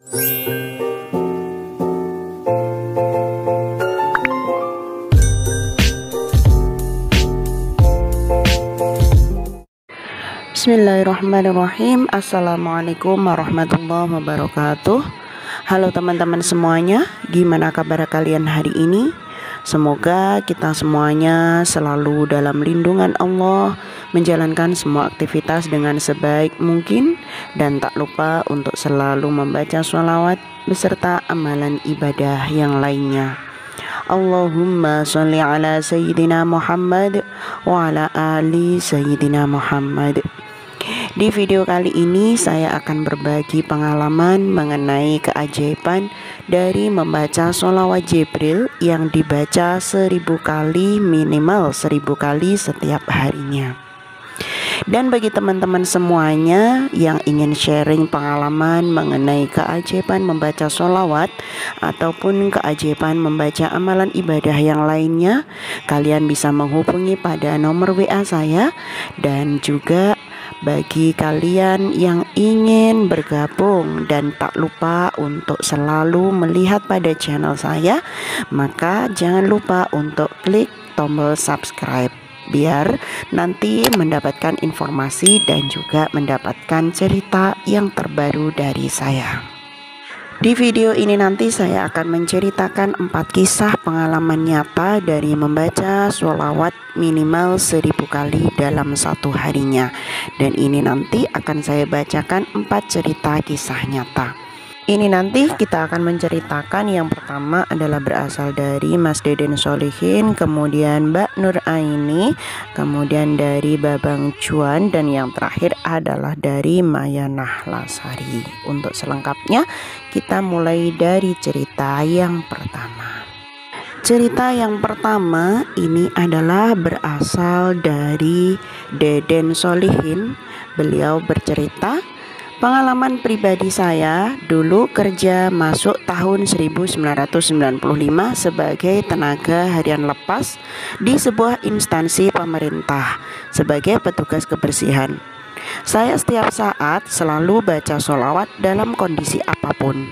Bismillahirrahmanirrahim. Assalamualaikum warahmatullahi wabarakatuh. Halo teman-teman semuanya, gimana kabar kalian hari ini? Semoga kita semuanya selalu dalam lindungan Allah, menjalankan semua aktivitas dengan sebaik mungkin, dan tak lupa untuk selalu membaca sholawat beserta amalan ibadah yang lainnya. Allahumma sholli ala Sayyidina Muhammad wa ala ali Sayyidina Muhammad. Di video kali ini saya akan berbagi pengalaman mengenai keajaiban dari membaca sholawat Jibril yang dibaca 1000 kali, minimal 1000 kali setiap harinya. Dan bagi teman-teman semuanya yang ingin sharing pengalaman mengenai keajaiban membaca sholawat ataupun keajaiban membaca amalan ibadah yang lainnya, kalian bisa menghubungi pada nomor WA saya. Dan juga bagi kalian yang ingin bergabung dan tak lupa untuk selalu melihat pada channel saya, maka jangan lupa untuk klik tombol subscribe biar nanti mendapatkan informasi dan juga mendapatkan cerita yang terbaru dari saya. Di video ini nanti saya akan menceritakan 4 kisah pengalaman nyata dari membaca sholawat minimal 1000 kali dalam satu harinya. Dan ini nanti akan saya bacakan 4 cerita kisah nyata. Ini nanti kita akan menceritakan yang pertama adalah berasal dari Mas Deden Solihin, kemudian Mbak Nur Aini, kemudian dari Babang Cuan, dan yang terakhir adalah dari Maya Nahlasari. Untuk selengkapnya kita mulai dari cerita yang pertama. Cerita yang pertama ini adalah berasal dari Deden Solihin. Beliau bercerita, pengalaman pribadi saya dulu kerja masuk tahun 1995 sebagai tenaga harian lepas di sebuah instansi pemerintah sebagai petugas kebersihan. Saya setiap saat selalu baca sholawat dalam kondisi apapun.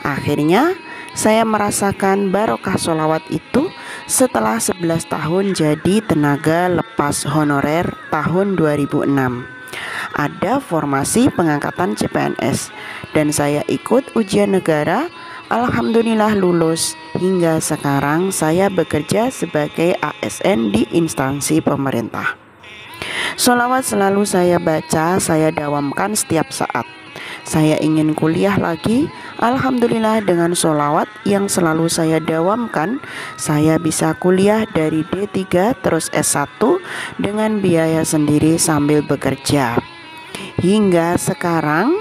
Akhirnya saya merasakan barokah sholawat itu setelah 11 tahun jadi tenaga lepas honorer tahun 2006. Ada formasi pengangkatan CPNS dan saya ikut ujian negara. Alhamdulillah lulus. Hingga sekarang saya bekerja sebagai ASN di instansi pemerintah. Sholawat selalu saya baca, saya dawamkan setiap saat. Saya ingin kuliah lagi. Alhamdulillah dengan sholawat yang selalu saya dawamkan, saya bisa kuliah dari D3 terus S1 dengan biaya sendiri sambil bekerja. Hingga sekarang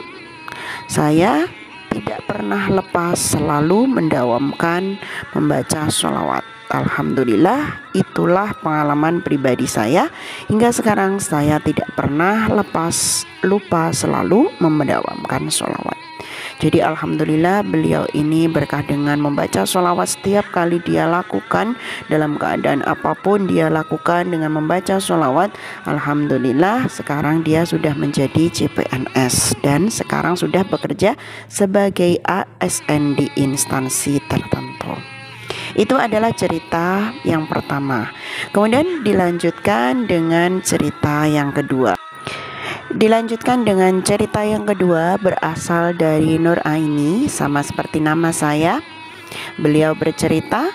saya tidak pernah lepas, selalu mendawamkan membaca sholawat. Alhamdulillah, itulah pengalaman pribadi saya. Hingga sekarang saya tidak pernah lupa selalu mendawamkan sholawat. Jadi alhamdulillah beliau ini berkah dengan membaca sholawat setiap kali dia lakukan, dalam keadaan apapun dia lakukan dengan membaca sholawat. Alhamdulillah sekarang dia sudah menjadi CPNS dan sekarang sudah bekerja sebagai ASN di instansi tertentu. Itu adalah cerita yang pertama. Kemudian dilanjutkan dengan cerita yang kedua. Berasal dari Nur Aini, sama seperti nama saya. Beliau bercerita,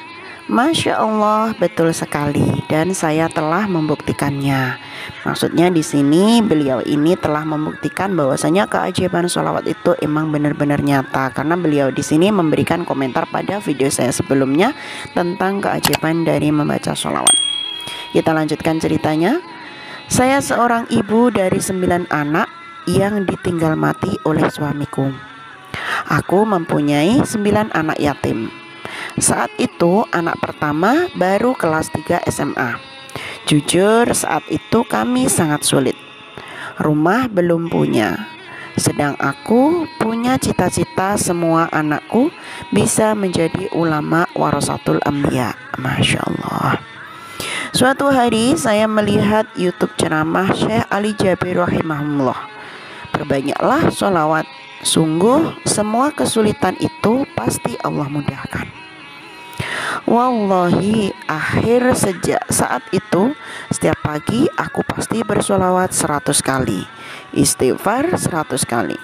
Masya Allah, betul sekali, dan saya telah membuktikannya. Maksudnya di sini beliau ini telah membuktikan bahwasanya keajaiban sholawat itu emang benar-benar nyata, karena beliau di sini memberikan komentar pada video saya sebelumnya tentang keajaiban dari membaca sholawat. Kita lanjutkan ceritanya. Saya seorang ibu dari 9 anak yang ditinggal mati oleh suamiku. Aku mempunyai 9 anak yatim. Saat itu anak pertama baru kelas 3 SMA. Jujur saat itu kami sangat sulit. Rumah belum punya. Sedang aku punya cita-cita semua anakku bisa menjadi ulama warasatul anbiya. Masya Allah. Suatu hari saya melihat YouTube ceramah Syekh Ali Jabir rahimahullah. Perbanyaklah sholawat Sungguh semua kesulitan itu pasti Allah mudahkan. Wallahi, sejak saat itu setiap pagi aku pasti bersolawat 100 kali, istighfar 100 kali.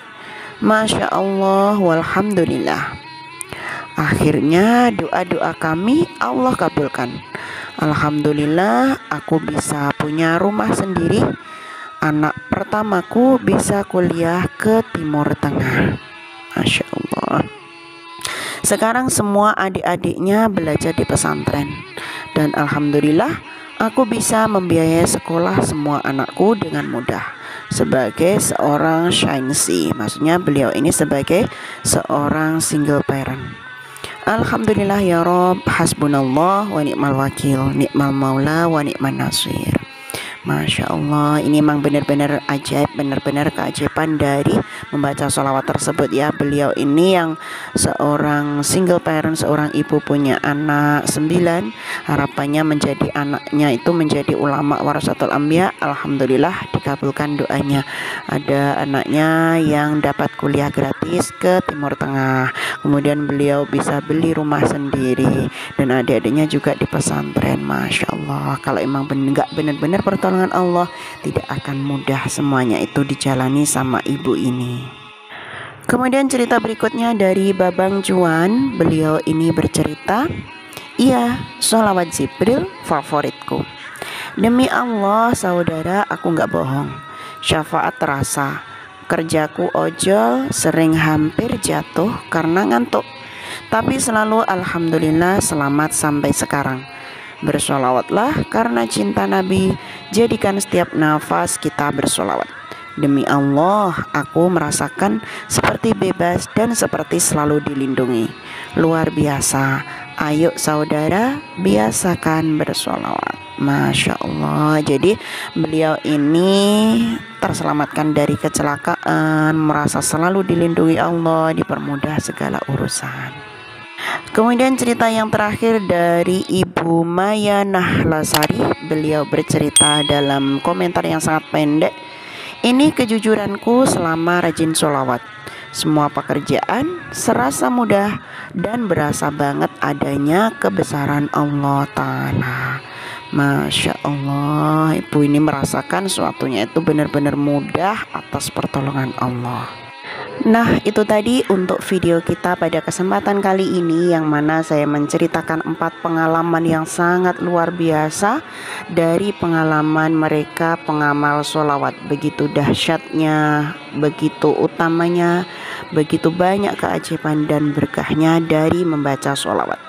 Masya Allah, walhamdulillah. Akhirnya doa-doa kami Allah kabulkan. Alhamdulillah, aku bisa punya rumah sendiri. Anak pertamaku bisa kuliah ke Timur Tengah. Masya Allah. Sekarang semua adik-adiknya belajar di pesantren. Dan alhamdulillah, aku bisa membiayai sekolah semua anakku dengan mudah. Sebagai seorang syainsi, maksudnya beliau ini sebagai seorang single parent. Alhamdulillah ya Rob, hasbunallah wa ni'mal wakil, ni'mal maula wa ni'man nasir. Masya Allah, ini memang benar-benar ajaib, benar-benar keajaiban dari membaca sholawat tersebut ya. Beliau ini yang seorang single parent, seorang ibu punya anak 9, harapannya menjadi anaknya itu menjadi ulama warasatul anbiya. Alhamdulillah dikabulkan doanya. Ada anaknya yang dapat kuliah gratis ke Timur Tengah, kemudian beliau bisa beli rumah sendiri, dan adik-adiknya juga di pesantren. Masya Allah, kalau emang nggak benar-benar pertolongan Allah, tidak akan mudah semuanya itu dijalani sama ibu ini. Kemudian cerita berikutnya dari Babang Juan. Beliau ini bercerita, iya, sholawat Jibril favoritku. Demi Allah saudara, aku nggak bohong, syafaat terasa. Kerjaku ojol, sering hampir jatuh karena ngantuk, tapi selalu alhamdulillah selamat sampai sekarang. Bersolawatlah karena cinta Nabi, jadikan setiap nafas kita bersolawat. Demi Allah, aku merasakan seperti bebas dan seperti selalu dilindungi. Luar biasa. Ayo saudara, biasakan bersolawat. Masya Allah. Jadi beliau ini terselamatkan dari kecelakaan, merasa selalu dilindungi Allah, dipermudah segala urusan. Kemudian cerita yang terakhir dari Ibu Maya Nahlasari. Beliau bercerita dalam komentar yang sangat pendek. Ini kejujuranku selama rajin sholawat. Semua pekerjaan serasa mudah dan berasa banget adanya kebesaran Allah Ta'ala. Masya Allah, ibu ini merasakan sesuatunya itu benar-benar mudah atas pertolongan Allah. Nah, itu tadi untuk video kita pada kesempatan kali ini, yang mana saya menceritakan 4 pengalaman yang sangat luar biasa dari pengalaman mereka pengamal sholawat. Begitu dahsyatnya, begitu utamanya, begitu banyak keajaiban dan berkahnya dari membaca sholawat.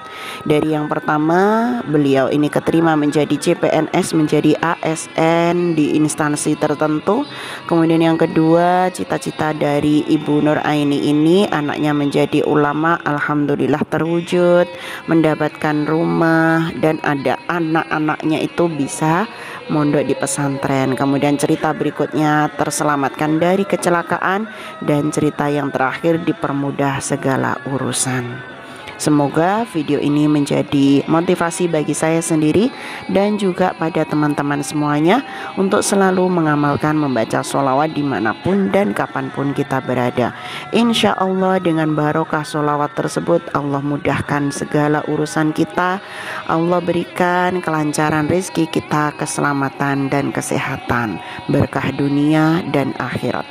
Dari yang pertama, beliau ini keterima menjadi CPNS, menjadi ASN di instansi tertentu. Kemudian yang kedua, cita-cita dari Ibu Nur Aini ini, anaknya menjadi ulama, alhamdulillah terwujud, mendapatkan rumah, dan ada anak-anaknya itu bisa mondok di pesantren. Kemudian cerita berikutnya terselamatkan dari kecelakaan, dan cerita yang terakhir dipermudah segala urusan. Semoga video ini menjadi motivasi bagi saya sendiri dan juga pada teman-teman semuanya untuk selalu mengamalkan membaca sholawat dimanapun dan kapanpun kita berada. Insya Allah dengan barokah sholawat tersebut Allah mudahkan segala urusan kita. Allah berikan kelancaran rezeki kita, keselamatan dan kesehatan, berkah dunia dan akhirat.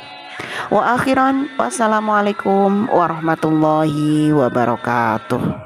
Wa akhiran, wassalamualaikum warahmatullahi wabarakatuh.